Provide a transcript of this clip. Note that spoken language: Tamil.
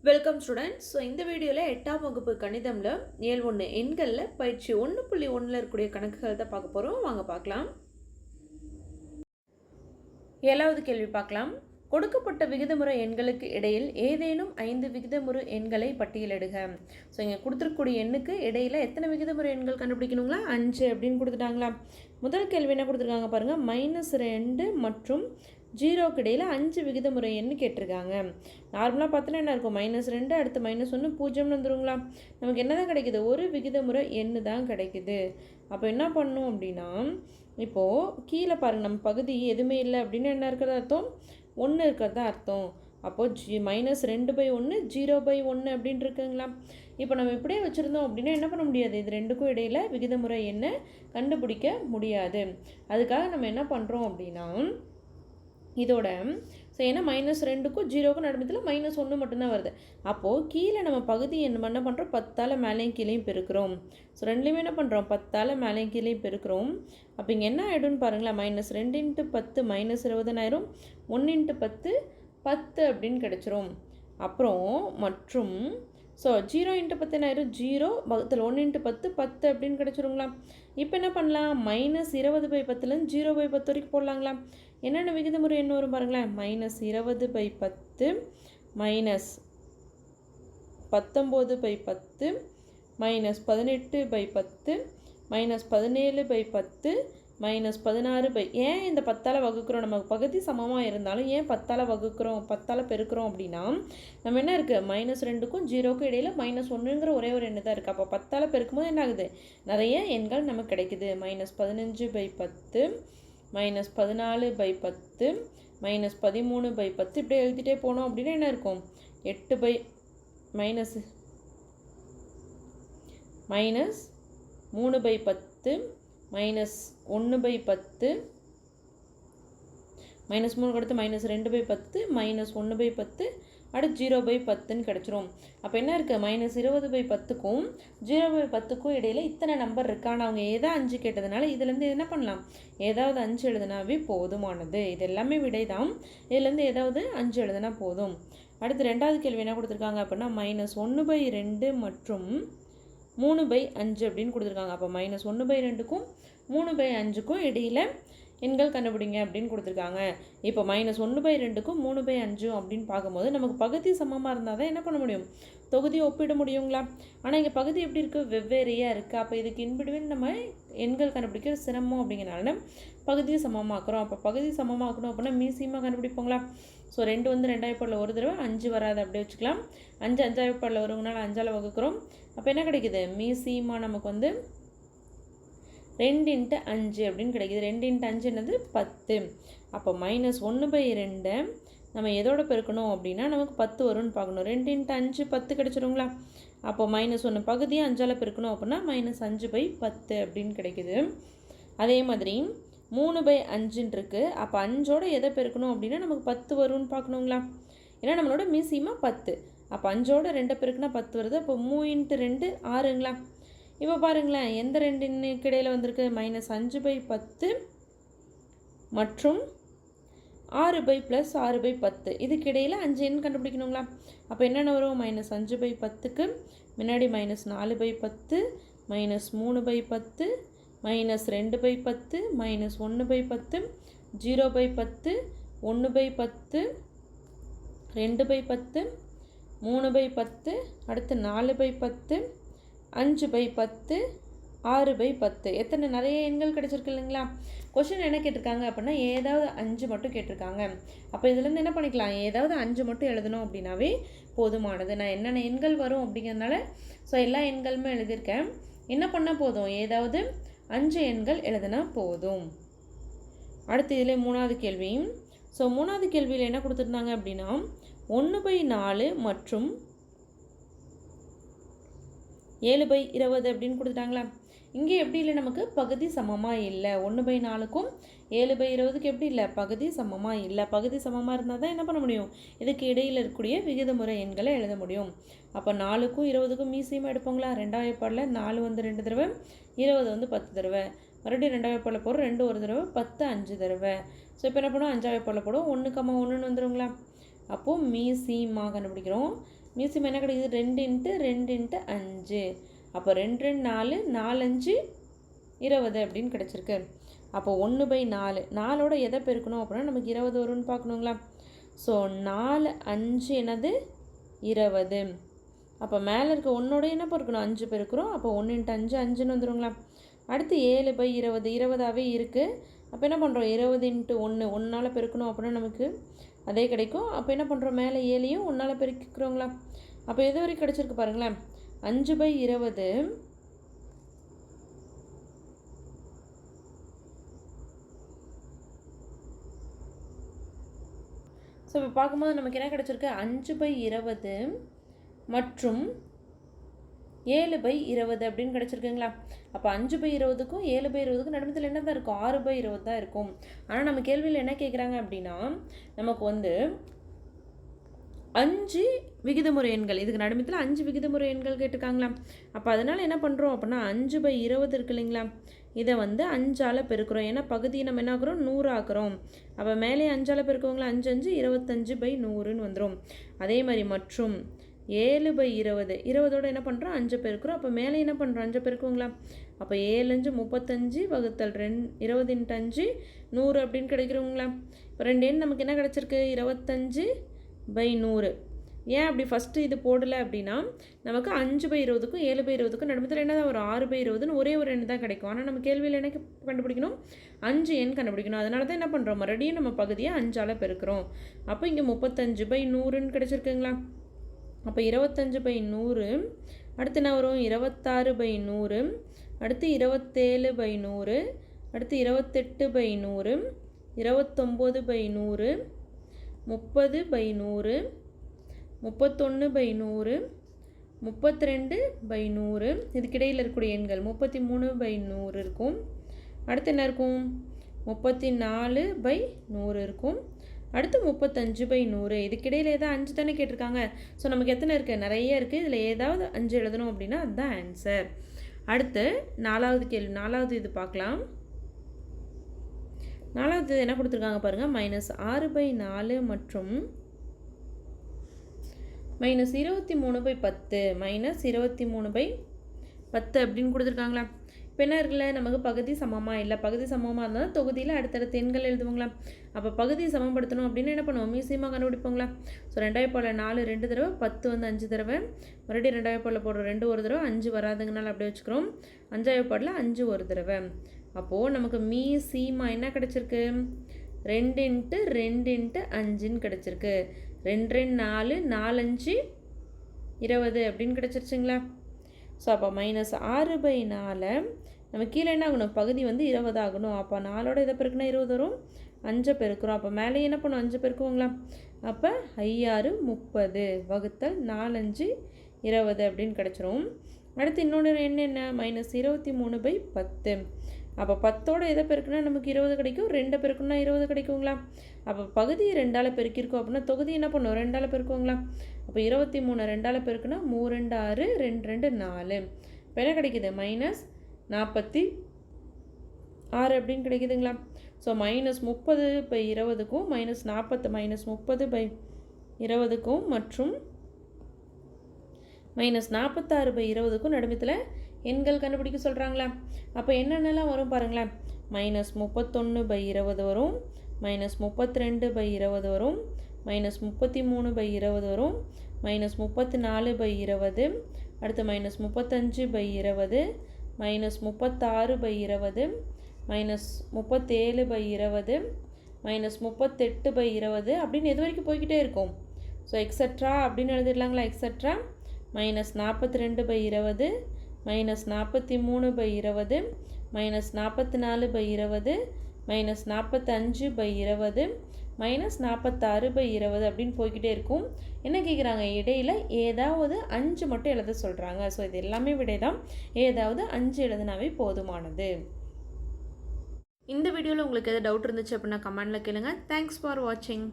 Welcome students. ஸோ இந்த வீடியோவில் 8ஆம் வகுப்பு கணிதமில் இயல் 1 எண்களில் பயிற்சி 1.1 இருக்கக்கூடிய கணக்குகள் தான் பார்க்க போகிறோம். வாங்க பார்க்கலாம். 7வது கேள்வி பார்க்கலாம். கொடுக்கப்பட்ட விகிதமுறை எண்களுக்கு இடையில் ஏதேனும் 5 விகிதமுறு எண்களை பட்டியலிடுக. ஸோ இங்கே கொடுத்துருக்கூடிய எண்ணுக்கு இடையில் எத்தனை விகிதமுறை எண்கள் கண்டுபிடிக்கணுங்களா? 5 அப்படின்னு கொடுத்துட்டாங்களா? முதல் கேள்வி என்ன கொடுத்துருக்காங்க பாருங்கள். -2 மற்றும் 0க்கு இடையில் 5 விகிதமுறை எண்ணு கேட்டிருக்காங்க. நார்மலாக பார்த்தோன்னா என்ன இருக்கும்? -2 அடுத்து -1 0ன்னு வந்துருங்களா? நமக்கு என்ன தான் கிடைக்குது? ஒரு விகிதமுறை எண்ணு தான் கிடைக்குது. அப்போ என்ன பண்ணணும் அப்படின்னா, இப்போது கீழே பாருங்கள், நம்ம பகுதி எதுவுமே இல்லை அப்படின்னு என்ன இருக்கிறதா அர்த்தம்? 1 இருக்கிறதா அர்த்தம். அப்போது -2/1 0/1 அப்படின்னு இருக்குங்களா? இப்போ நம்ம இப்படியே வச்சுருந்தோம் அப்படின்னா என்ன பண்ண முடியாது? இது ரெண்டுக்கும் இடையில் விகிதமுறை எண்ணை கண்டுபிடிக்க முடியாது. அதுக்காக நம்ம என்ன பண்ணுறோம் அப்படின்னா, இதோட ஸோ ஏன்னா -2க்கும் 0க்கும் நடுமத்தில் -1 மட்டும்தான் வருது. அப்போது கீழே நம்ம பகுதி என்ன பண்ணுறோம்? 10ஆல் மேலேயும் கீழேயும் பெருக்கிறோம். ஸோ ரெண்டுலேயுமே என்ன பண்ணுறோம்? 10ஆல் மேலேயும் கீழேயும் பெருக்கிறோம். அப்போ இங்கே என்ன ஆகிடும்னு பாருங்களேன். -2 × 10 -20 ஆயிரும். 1 × 10 10 அப்படின்னு கிடச்சிரும். அப்புறம் மற்றும் ஸோ 0 × 10 ஆயிரும். 0 பக்கத்தில் 1 × 10 10 அப்படின்னு கிடச்சிருங்களா? இப்போ என்ன பண்ணலாம்? -20/10லேருந்து 0/10 வரைக்கும் போடலாங்களா? என்னென்ன விகிதமுறை என்ன வரும் பாருங்களேன். -20/10 -19/10 -18/10 -17/10 -16 ஏன் இந்த 10ஆல் வகுக்கிறோம்? நமக்கு பகுதி சமமாக இருந்தாலும் ஏன் 10ஆல் வகுக்கிறோம், 10ஆல் பெருக்கிறோம் அப்படின்னா, நம்ம என்ன இருக்குது? -2க்கும் 0க்கும் இடையில் -1ங்கிற ஒரே ஒரு எண்ணு தான் இருக்குது. அப்போ 10ஆல் பெருக்கும்போது என்ன ஆகுது? நிறைய எண்கள் நமக்கு கிடைக்குது. -15/10 -14/10 -13/10 இப்படி எழுதிட்டே போனோம் அப்படின்னா என்ன இருக்கும்? 8 -3/10 -1/10 -3 அடுத்து -2/10 -1/10 அடுத்து 0/10ன்னு கிடச்சிரும். அப்போ என்ன இருக்குது? -20/10க்கும் 0/10க்கும் இடையில் இத்தனை நம்பர் இருக்கு. ஆனால் அவங்க ஏதோ 5 கேட்டதுனால இதுலேருந்து என்ன பண்ணலாம்? ஏதாவது 5 எழுதுனாவே போதுமானது. இது எல்லாமே விடை தான். இதுலேருந்து ஏதாவது 5 எழுதுனா போதும். அடுத்து 2வது கேள்வி என்ன கொடுத்துருக்காங்க அப்படின்னா, -1/2 மற்றும் 3/5 அப்படின்னு கொடுத்துருக்காங்க. அப்போ -1/2க்கும் 3/5க்கும் இடையில் எண்கள் கண்டுபிடிங்க அப்படின்னு கொடுத்துருக்காங்க. இப்போ -1/2க்கும் 3/5 அப்படின்னு பார்க்கும்போது நமக்கு பகுதி சமமாக இருந்தால் தான் என்ன பண்ண முடியும்? தொகுதியை ஒப்பிட முடியுங்களா? ஆனால் இங்கே பகுதி எப்படி இருக்குது? வெவ்வேறையாக இருக்குது. அப்போ இதுக்கு இன்பிட்வீன் நம்ம எண்கள் கண்டுபிடிக்கிற சிரமம் அப்படிங்கிறனால பகுதியை சமமாக்குறோம். அப்போ பகுதி சமமாக்கணும் அப்படின்னா மீசியமாக கண்டுபிடிப்போங்களா? ஸோ 2 வந்து 2ஆவது பாடல ஒரு தடவை, 5 வராது அப்படியே வச்சுக்கலாம். 5 5ஆவது பாடல வருவங்கனால 5ஆல் வகுக்கிறோம். அப்போ என்ன கிடைக்குது? மீசியமாக நமக்கு வந்து 2 × 5 அப்படின்னு கிடைக்குது. 2 × 5 என்னது? 10. அப்போ -1/2 நம்ம எதோட பெருக்கணும் அப்படின்னா நமக்கு 10 வரும்னு பார்க்கணும். 2 × 5 10 கிடச்சிருங்களா? அப்போ -1 பகுதியை 5ஆல் பெருக்கணும் அப்படின்னா -5/10 அப்படின்னு கிடைக்குது. அதே மாதிரி 3/5 இருக்குது. அப்போ 5ஓட எதை பெருக்கணும் அப்படின்னா நமக்கு 10 வரும்னு பார்க்கணுங்களா? ஏன்னா நம்மளோட மீசியமாக 10. அப்போ 5ஓட 2 பெருக்குனா 10 வருது. அப்போ 3 × 2 6ங்களா? இப்போ பாருங்களேன், எந்த ரெண்டு எண்ணுக்கு இடையில் வந்திருக்கு? -5/10 மற்றும் 6/+6/10 இதுக்கு இடையில் 5 எண் கண்டுபிடிக்கணுங்களா? அப்போ என்னென்ன வரும்? -5/10க்கு முன்னாடி -4/10 -3/10 -2/10 -1/10 0/10 1/10 2/10 3/10 அடுத்து 4/10 5/10 6/10 எத்தனை நிறைய எண்கள் கிடச்சிருக்கு இல்லைங்களா? கொஷின் என்ன கேட்டிருக்காங்க அப்படின்னா ஏதாவது 5 மட்டும் கேட்டிருக்காங்க. அப்போ இதுலேருந்து என்ன பண்ணிக்கலாம்? ஏதாவது 5 மட்டும் எழுதணும் அப்படின்னாவே போதுமானது. நான் என்னென்ன எண்கள் வரும் அப்படிங்கிறதுனால ஸோ எல்லா எண்களுமே எழுதியிருக்கேன். என்ன பண்ணால் போதும்? ஏதாவது 5 எண்கள் எழுதினா போதும். அடுத்து இதில் 3வது கேள்வி. ஸோ 3வது கேள்வியில் என்ன கொடுத்துருந்தாங்க அப்படின்னா 1/4 மற்றும் 7/20 அப்படின்னு கொடுத்துட்டாங்களா? இங்கே எப்படி இல்லை? நமக்கு பகுதி சமமாக இல்லை. 1/4க்கும் 7/20க்கு எப்படி இல்லை? பகுதி சமமாக இல்லை. பகுதி சமமாக இருந்தால் தான் என்ன பண்ண முடியும்? இதுக்கு இடையில் இருக்கக்கூடிய விகிதமுறை எண்களை எழுத முடியும். அப்போ 4க்கும் 20க்கும் மீசியமாக எடுப்போங்களா? 2ஆவது பாடல 4 வந்து 2 தடவை, 20 வந்து 10 தடவை. மறுபடியும் 2ஆவது பாடல போடுறோம், 2 ஒரு தடவை, 10 5 தடவை. ஸோ இப்போ என்ன பண்ணுவோம்? 5ஆவது பாடல போடுவோம், 1, 1ன்னு வந்துடுங்களா? அப்போது மீசியமாக கண்டுபிடிக்கிறோம். மீசியம் என்ன கிடைக்குது 2 இன்ட்டு 2 இன்ட்டு 5. அப்போ 2 2 4 4 5 20 அப்படின்னு கிடச்சிருக்கு. அப்போ 1/4 4ஓட எதை பெருக்கணும் அப்படின்னா நமக்கு 20 வரும்னு பார்க்கணுங்களா. ஸோ 4 5 என்னது 20. அப்போ மேலே இருக்க 1ஓட என்ன பெருக்கணும் 5 பெருக்கிறோம். அப்போ 1 இன்ட்டு 5 5ன்னு வந்துடுங்களா. அடுத்து 7/20 20ஆகவே இருக்குது. அப்போ என்ன பண்ணுறோம் 20 இன்ட்டு 1 1ஆல் பெருக்கணும் அப்படின்னா நமக்கு அதே கிடைக்கும். அப்போ என்ன பண்ணுறோம் மேலே 7ஐயும் 1ஆல் பெருக்கிக்கிறோங்களா. அப்போ எது வரைக்கும் கிடச்சிருக்கு பாருங்களேன் 5/20. ஸோ இப்போ பார்க்கும்போது நமக்கு என்ன கிடச்சிருக்கு 5/20 மற்றும் 7/20 அப்படின்னு கிடச்சிருக்குங்களா. அப்போ 5/20க்கும் 7/20க்கும் நடுமத்தில் என்ன தான் இருக்கும் 6/20 தான் இருக்கும். ஆனால் நம்ம கேள்வியில் என்ன கேட்குறாங்க அப்படின்னா நமக்கு வந்து 5 விகிதமுறை எண்கள், இதுக்கு நடுமத்தில் 5 விகிதமுறை எண்கள் கேட்டிருக்காங்களா. அப்போ அதனால் என்ன பண்ணுறோம் அப்படின்னா 5/20 இருக்கு இல்லைங்களா, இதை வந்து 5ஆல் பெருக்கிறோம். ஏன்னா பகுதியை நம்ம என்ன ஆக்குறோம் 100 ஆக்குறோம். அப்போ மேலே 5ஆல் பெருக்குவாங்களா 5 5 25/100ன்னு வந்துடும். அதே மாதிரி மற்றும் 7/20 20ஓட என்ன பண்ணுறோம் 5 பெருக்கிறோம். அப்போ மேலே என்ன பண்ணுறோம் 5 பெருக்குவாங்களா. அப்போ 7 5 35 வகுத்தல் 20 இன்ட்டு 5 100 அப்படின்னு கிடைக்கிறோங்களா. இப்போ 2 எண் நமக்கு என்ன கிடச்சிருக்கு 25/100. ஏன் அப்படி ஃபஸ்ட்டு இது போடலை அப்படின்னா நமக்கு 5/20க்கும் 7/20க்கும் நடுமத்தில் என்ன தான் வரும் 6/20ன்னு ஒரே ஒரு எண் தான் கிடைக்கும். ஆனால் நம்ம கேள்வியில் என்ன கண்டுபிடிக்கணும் 5 எண் கண்டுபிடிக்கணும். அதனால தான் என்ன பண்ணுறோம் மறுபடியும் நம்ம பகுதியை 5ஆல் பெருக்கிறோம். அப்போ இங்கே 35/100ன்னு கிடச்சிருக்குங்களா. அப்போ 25/100 அடுத்து என்ன வரும் 26/100, அடுத்து 27/100, அடுத்து 28/100, 29/100, 30/100, 31/100, 32/100. இதுக்கிடையில் இருக்கக்கூடிய எண்கள் 33/100 இருக்கும். அடுத்து என்ன இருக்கும் 34/100 இருக்கும். அடுத்து 35/100. இதுக்கிடையில் ஏதாவது 5 தானே கேட்டிருக்காங்க. ஸோ நமக்கு எத்தனை இருக்குது நிறைய இருக்குது. இதில் ஏதாவது 5 எழுதணும் அப்படின்னா அதுதான் ஆன்சர். அடுத்து 4வது கேள்வி 4வது இது பார்க்கலாம். 4வது என்ன கொடுத்துருக்காங்க பாருங்கள் -6/4 மற்றும் -23/10 -23/10 அப்படின்னு கொடுத்துருக்காங்களா. இப்போ என்ன இருக்குல்ல நமக்கு பகுதி சமமாக இல்லை. பகுதி சமமாக இருந்தால் தொகுதியில் அடுத்தடுத்த எண்கள் எழுதுவோங்களா. அப்போ பகுதியை சமப்படுத்தணும் அப்படின்னு என்ன பண்ணுவோம் மீசியமாக கண்டுபிடிப்போங்களா. ஸோ 2/4 2 தடவை 10 வந்து 5 தடவை மறுபடியும் 2/4 போடுறோம் 2 ஒரு தடவை 5 வராதுங்கனால அப்படியே வச்சுக்கிறோம். 5/4 5 ஒரு தடவை. அப்போது நமக்கு மீசியமாக என்ன கிடச்சிருக்கு 2 இன்ட்டு 2 இன்ட்டு 5ன்னு கிடச்சிருக்கு. 2 2 4 4 5 20 அப்படின்னு கிடச்சிருச்சுங்களா. ஸோ அப்போ -6/4 நம்ம கீழே என்ன ஆகணும் பகுதி வந்து 20 ஆகணும். அப்போ 4ஓட இதை பெருக்குனா 20 வரும் 5 பெருக்கிறோம். அப்போ மேலே என்ன பண்ணும் 5 பெருக்குவோங்களா. அப்போ 5 6 30 வகுத்தல் 4 5 20 அப்படின்னு கிடச்சிரும். அடுத்து இன்னொன்று என்ன -23/10. அப்போ 10ஓட எதை பெருக்குனா நமக்கு 20 கிடைக்கும். 2 பெருக்குன்னா 20 கிடைக்குங்களா. அப்போ பகுதி 2ஆல் பெருக்கியிருக்கோம் அப்படின்னா தொகுதி என்ன பண்ணும் 2ஆல் பெருக்குவோங்களா. அப்போ 23 2ஆல் பெருக்குனா 3 2 6 2 2 4. இப்போ என்ன கிடைக்குது -46 அப்படின்னு கிடைக்குதுங்களா. ஸோ -30/20க்கும் -30/20க்கும் மற்றும் -46/20க்கும் நடுமத்தில் எண்கள் கண்டுபிடிக்க சொல்கிறாங்களா. அப்போ என்னென்னலாம் வரும் பாருங்களேன் -31/20 வரும், -32/20 வரும், -33/20 வரும், -34/20, அடுத்து -35/20, -36/20, -37/20, -38/20 அப்படின்னு எது வரைக்கும் போய்கிட்டே இருக்கும். ஸோ எக்ஸட்ரா அப்படின்னு எழுதிடலாங்களா. எக்ஸட்ரா -42/20, -43/20, -44/20, -45/20, -46/20 அப்படின்னு போய்கிட்டே இருக்கும். என்ன கேட்குறாங்க இடையில் ஏதாவது 5 மட்டும் எழுத சொல்கிறாங்க. ஸோ இது எல்லாமே விடை தான். ஏதாவது 5 எழுதுனாவே போதுமானது. இந்த வீடியோவில் உங்களுக்கு எதாவது டவுட் இருந்துச்சு அப்படின்னா கமெண்டில் கேளுங்க. தேங்க்ஸ் ஃபார் வாட்சிங்.